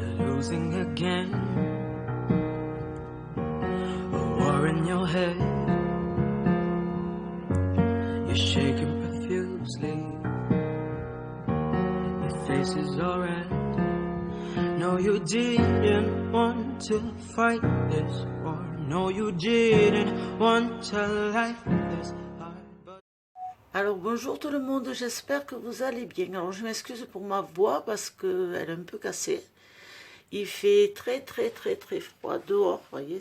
You're losing again. A war in your head. You're shaking profusely. Your face is all red. No, you didn't want to fight this war. No, you didn't want to life this hard. Alors bonjour tout le monde, j'espère que vous allez bien. Alors je m'excuse pour ma voix parce qu'elle est un peu cassée. Il fait très froid dehors, vous voyez,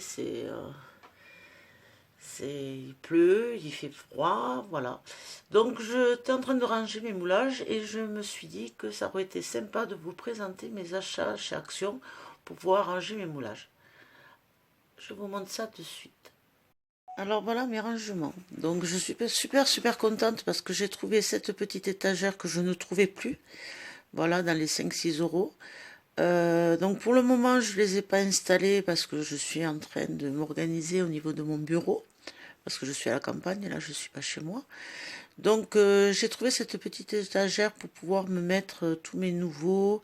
il pleut, il fait froid, voilà. Donc j'étais en train de ranger mes moulages et je me suis dit que ça aurait été sympa de vous présenter mes achats chez Action pour pouvoir ranger mes moulages. Je vous montre ça de suite. Alors voilà mes rangements. Donc je suis super contente parce que j'ai trouvé cette petite étagère que je ne trouvais plus. Voilà, dans les 5-6 euros. Donc pour le moment je ne les ai pas installés parce que je suis en train de m'organiser au niveau de mon bureau. Parce que je suis à la campagne, là je ne suis pas chez moi. Donc j'ai trouvé cette petite étagère pour pouvoir me mettre tous mes nouveaux.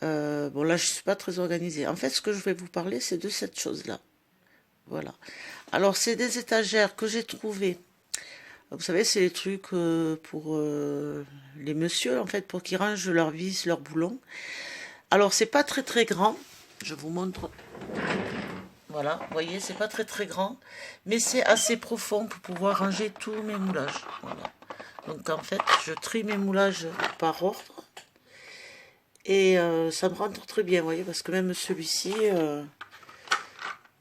Bon là je ne suis pas très organisée. En fait ce que je vais vous parler c'est de cette chose-là. Voilà. Alors c'est des étagères que j'ai trouvées. Vous savez c'est les trucs pour les messieurs en fait pour qu'ils rangent leurs vis, leurs boulons. Alors c'est pas très grand. Je vous montre. Voilà, vous voyez, c'est pas très grand, mais c'est assez profond pour pouvoir ranger tous mes moulages. Voilà. Donc en fait, je trie mes moulages par ordre et ça me rentre très bien, vous voyez, parce que même celui-ci, vous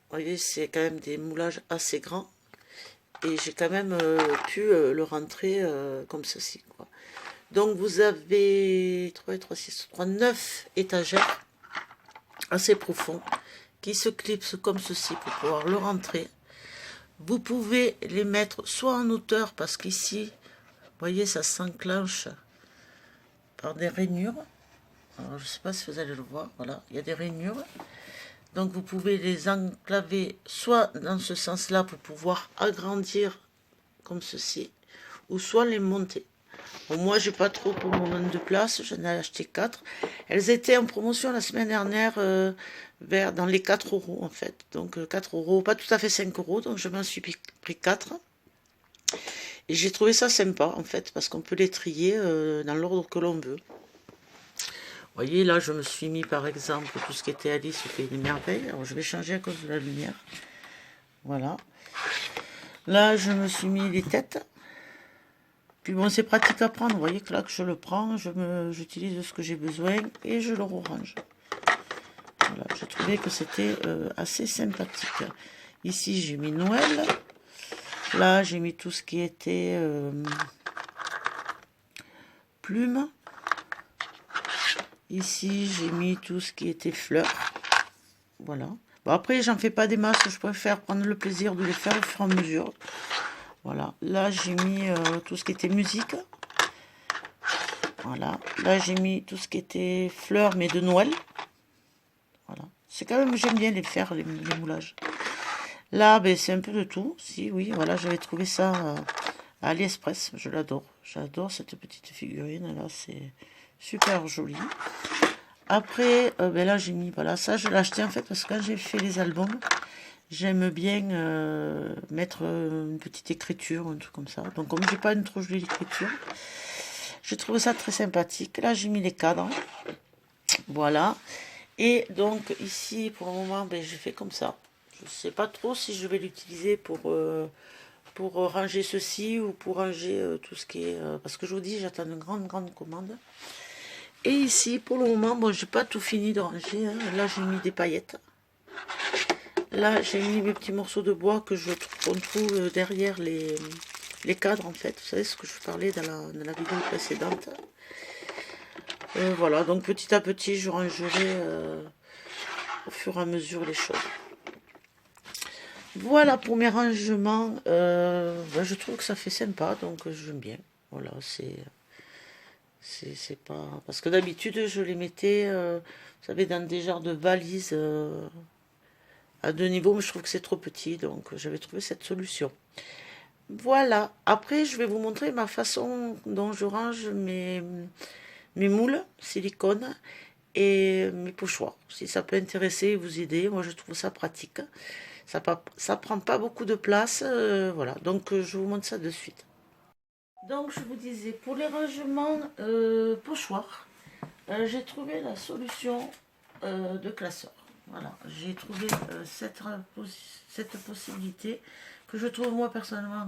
voyez, c'est quand même des moulages assez grands et j'ai quand même pu le rentrer comme ceci, quoi. Donc vous avez 9 étagères assez profonds qui se clipsent comme ceci pour pouvoir le rentrer. Vous pouvez les mettre soit en hauteur parce qu'ici, vous voyez, ça s'enclenche par des rainures. Alors, je ne sais pas si vous allez le voir, voilà, il y a des rainures. Donc vous pouvez les enclaver soit dans ce sens-là pour pouvoir agrandir comme ceci, ou soit les monter. Bon, moi, j'ai pas trop pour mon nombre de place, j'en ai acheté 4. Elles étaient en promotion la semaine dernière dans les 4 euros en fait. Donc 4 euros, pas tout à fait 5 euros, donc je m'en suis pris 4. Et j'ai trouvé ça sympa en fait, parce qu'on peut les trier dans l'ordre que l'on veut. Vous voyez, là, je me suis mis par exemple tout ce qui était Alice au Pays des Merveilles. Alors je vais changer à cause de la lumière. Voilà. Là, je me suis mis les têtes. Puis bon, c'est pratique à prendre. Vous voyez que là, que je le prends, j'utilise ce que j'ai besoin et je le range. Voilà, j'ai trouvé que c'était assez sympathique. Ici, j'ai mis Noël. Là, j'ai mis tout ce qui était plumes. Ici, j'ai mis tout ce qui était fleurs. Voilà. Bon, après, j'en fais pas des masses. Je préfère prendre le plaisir de les faire au fur et à mesure. Voilà, là j'ai mis tout ce qui était musique. Voilà, là j'ai mis tout ce qui était fleurs, mais de Noël. Voilà, c'est quand même, j'aime bien les faire, les moulages. Là, ben, c'est un peu de tout. Si, oui, voilà, j'avais trouvé ça à AliExpress. Je l'adore. J'adore cette petite figurine. Là, c'est super joli. Après, ben là j'ai mis, voilà, ça je l'ai acheté en fait parce que quand j'ai fait les albums, j'aime bien mettre une petite écriture, un truc comme ça. Donc comme j'ai pas une trop jolie écriture, je trouve ça très sympathique. Là j'ai mis les cadres. Voilà. Et donc ici pour le moment, ben, j'ai fait comme ça. Je sais pas trop si je vais l'utiliser pour ranger ceci ou pour ranger tout ce qui est... parce que je vous dis, j'attends une grande commande. Et ici pour le moment, bon j'ai pas tout fini de ranger. Hein. Là j'ai mis des paillettes. Là, j'ai mis mes petits morceaux de bois qu'on trouve derrière les cadres, en fait. Vous savez ce que je vous parlais dans la vidéo précédente. Voilà, donc petit à petit, je rangerai au fur et à mesure les choses. Voilà pour mes rangements. Ben, je trouve que ça fait sympa, donc j'aime bien. Voilà, c'est pas... Parce que d'habitude, je les mettais, vous savez, dans des genres de valises... à 2 niveaux, mais je trouve que c'est trop petit, donc j'avais trouvé cette solution. Voilà, après je vais vous montrer ma façon dont je range mes moules silicone et mes pochoirs. Si ça peut intéresser et vous aider, moi je trouve ça pratique. Ça prend pas beaucoup de place, voilà. Donc je vous montre ça de suite. Donc je vous disais, pour les rangements pochoirs, j'ai trouvé la solution de classeur. Voilà, j'ai trouvé cette possibilité que je trouve moi personnellement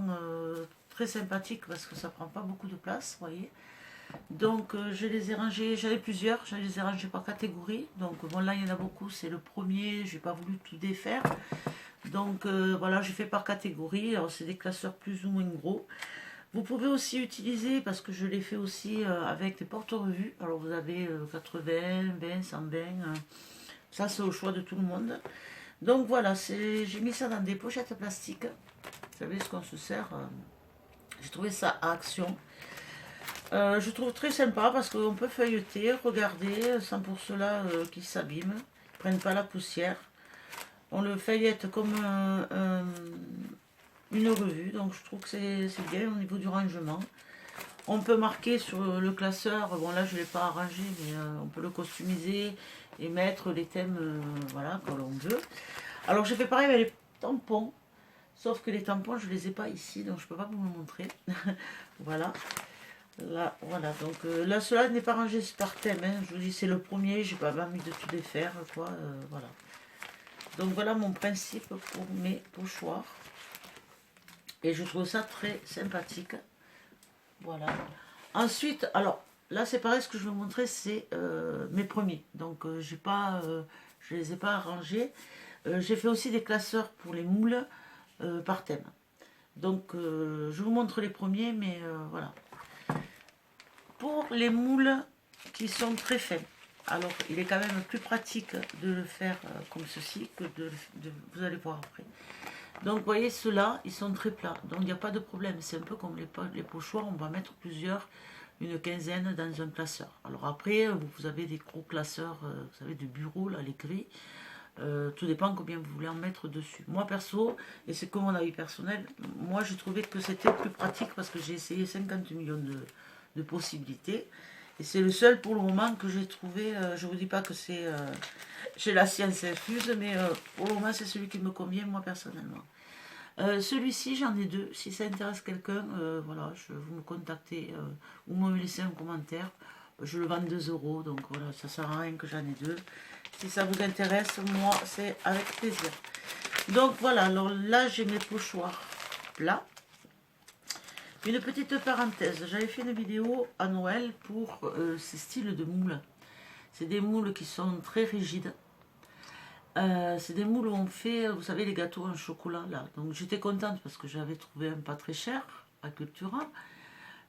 très sympathique parce que ça prend pas beaucoup de place, vous voyez. Donc je les ai rangés, j'avais plusieurs, je les ai rangés par catégorie. Donc bon, là il y en a beaucoup, c'est le premier, j'ai pas voulu tout défaire. Donc voilà, j'ai fait par catégorie. Alors c'est des classeurs plus ou moins gros. Vous pouvez aussi utiliser, parce que je l'ai fait aussi avec des porte-revues. Alors vous avez 80, 20, 120. Ça c'est au choix de tout le monde. Donc voilà, j'ai mis ça dans des pochettes plastiques. Vous savez ce qu'on se sert. J'ai trouvé ça à Action. Je trouve très sympa parce qu'on peut feuilleter, regarder, sans pour cela qu'ils s'abîment, ils prennent pas la poussière. On le feuillette comme une revue, donc je trouve que c'est bien au niveau du rangement. On peut marquer sur le classeur, bon là je ne l'ai pas arrangé, mais on peut le customiser et mettre les thèmes voilà, que l'on veut. Alors j'ai fait pareil avec les tampons, sauf que les tampons je ne les ai pas ici, donc je ne peux pas vous le montrer. Voilà. Là, voilà, donc là, cela n'est pas rangé par thème, hein. Je vous dis, c'est le premier, j'ai pas envie de tout défaire, quoi, voilà. Donc voilà mon principe pour mes pochoirs. Et je trouve ça très sympathique. Voilà. Ensuite, alors, là c'est pareil, ce que je vais vous montrer, c'est mes premiers. Donc je les ai pas arrangés. J'ai fait aussi des classeurs pour les moules par thème. Donc je vous montre les premiers, mais voilà. Pour les moules qui sont très fins, alors il est quand même plus pratique de le faire comme ceci que vous allez voir après. Donc vous voyez, ceux-là, ils sont très plats, donc il n'y a pas de problème. C'est un peu comme les pochoirs, on va mettre plusieurs, une quinzaine dans un classeur. Alors après, vous avez des gros classeurs, vous savez, de bureau, là, les gris. Tout dépend combien vous voulez en mettre dessus. Moi perso, et c'est comme mon avis personnel, moi j'ai trouvé que c'était plus pratique parce que j'ai essayé 50 millions de possibilités. Et c'est le seul pour le moment que j'ai trouvé, je ne vous dis pas que c'est j'ai la science infuse, mais pour le moment c'est celui qui me convient moi personnellement. Celui-ci j'en ai deux, si ça intéresse quelqu'un, voilà, vous me contactez ou me laissez un commentaire. Je le vends 2 €, donc voilà, ça sert à rien que j'en ai deux. Si ça vous intéresse, moi c'est avec plaisir. Donc voilà, alors là j'ai mes pochoirs plats. Une petite parenthèse, j'avais fait une vidéo à Noël pour ces styles de moules. C'est des moules qui sont très rigides. C'est des moules où on fait, vous savez, les gâteaux en chocolat là. Donc j'étais contente parce que j'avais trouvé un pas très cher à Cultura.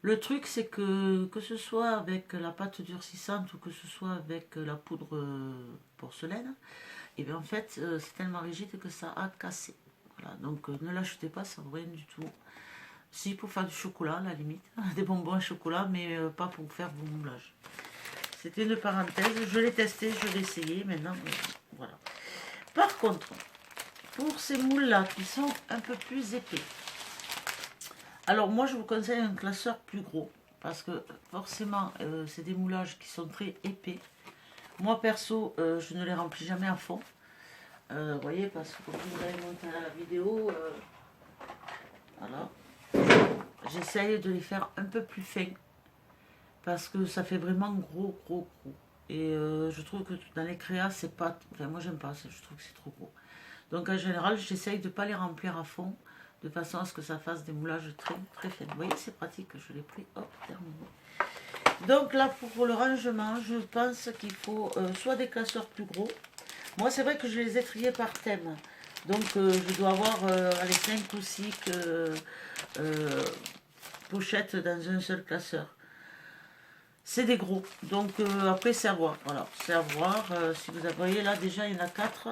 Le truc c'est que ce soit avec la pâte durcissante ou que ce soit avec la poudre porcelaine, et bien en fait c'est tellement rigide que ça a cassé. Voilà, donc ne l'achetez pas, ça vaut rien du tout. Si, pour faire du chocolat, à la limite, des bonbons à chocolat, mais pas pour faire vos moulages. C'était une parenthèse, je l'ai testé, je l'ai essayé, maintenant, voilà. Par contre, pour ces moules-là, qui sont un peu plus épais, alors moi, je vous conseille un classeur plus gros, parce que forcément, c'est des moulages qui sont très épais. Moi, perso, je ne les remplis jamais à fond. Vous voyez, parce que comme vous allez monter à la vidéo, voilà. J'essaye de les faire un peu plus fins parce que ça fait vraiment gros. Et je trouve que dans les créas, c'est pas... Enfin, moi, j'aime pas, je trouve que c'est trop gros. Donc, en général, j'essaye de ne pas les remplir à fond de façon à ce que ça fasse des moulages très fins. Vous voyez, c'est pratique, je l'ai pris, hop, terminé. Donc là, pour le rangement, je pense qu'il faut soit des classeurs plus gros. Moi, c'est vrai que je les ai triés par thème. Donc, je dois avoir les 5 ou 6 pochettes dans un seul classeur. C'est des gros. Donc, après, c'est à voir. Voilà, c'est à voir. Si vous voyez, là, déjà, il y en a 4.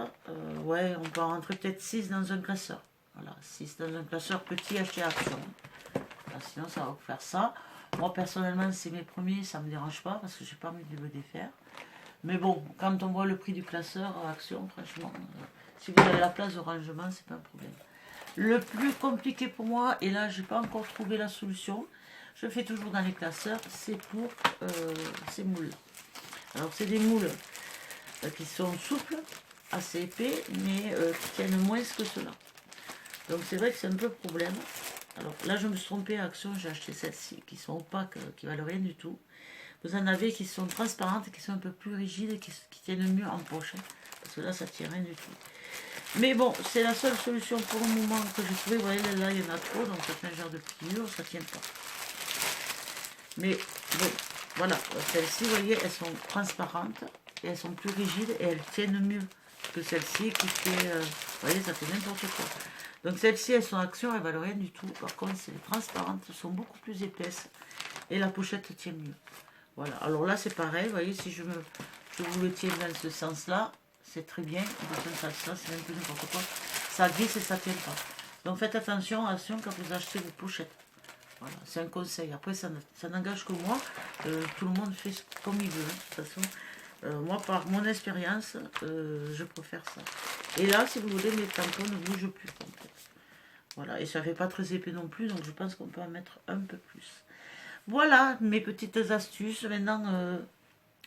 Ouais, on peut en rentrer peut-être 6 dans un classeur. Voilà, 6 dans un classeur petit acheté à Action. Voilà, sinon, ça va vous faire ça. Moi, personnellement, c'est mes premiers. Ça ne me dérange pas parce que j'ai pas envie de me défaire. Mais bon, quand on voit le prix du classeur à Action, franchement... si vous avez la place de rangement, c'est pas un problème. Le plus compliqué pour moi, et là, j'ai pas encore trouvé la solution, je fais toujours dans les classeurs, c'est pour ces moules. Alors, c'est des moules qui sont souples, assez épais, mais qui tiennent moins que ceux-là. Donc c'est vrai que c'est un peu le problème. Alors là, je me suis trompée à Action, j'ai acheté celles-ci, qui sont opaques, qui valent rien du tout. Vous en avez qui sont transparentes, qui sont un peu plus rigides, et qui tiennent mieux en poche. Hein, parce que là, ça ne tient rien du tout. Mais bon, c'est la seule solution pour le moment que j'ai trouvé. Vous voyez, là, il y en a trop, donc ça fait un genre de pliure, ça ne tient pas. Mais bon, voilà, celles-ci, vous voyez, elles sont transparentes, et elles sont plus rigides, et elles tiennent mieux que celle-ci qui fait, vous voyez, ça fait n'importe quoi. Donc celles-ci, elles sont Action, elles valent rien du tout. Par contre, c'est les transparentes, elles sont beaucoup plus épaisses, et la pochette tient mieux. Voilà, alors là, c'est pareil, vous voyez, si je vous le tiens dans ce sens-là, c'est très bien, dans ce sens-là, c'est même plus n'importe quoi. Ça glisse et ça ne tient pas. Donc faites attention quand vous achetez vos pochettes. Voilà, c'est un conseil. Après, ça n'engage que moi. Tout le monde fait comme il veut. De toute façon, moi, par mon expérience, je préfère ça. Et là, si vous voulez, mes tampons ne bougent plus. En fait. Voilà, et ça ne fait pas très épais non plus, donc je pense qu'on peut en mettre un peu plus. Voilà mes petites astuces. Maintenant,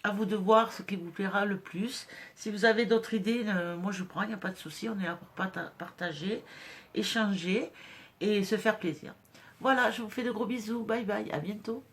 à vous de voir ce qui vous plaira le plus. Si vous avez d'autres idées, moi je prends, il n'y a pas de souci. On est là pour partager, échanger et se faire plaisir. Voilà, je vous fais de gros bisous. Bye bye, à bientôt.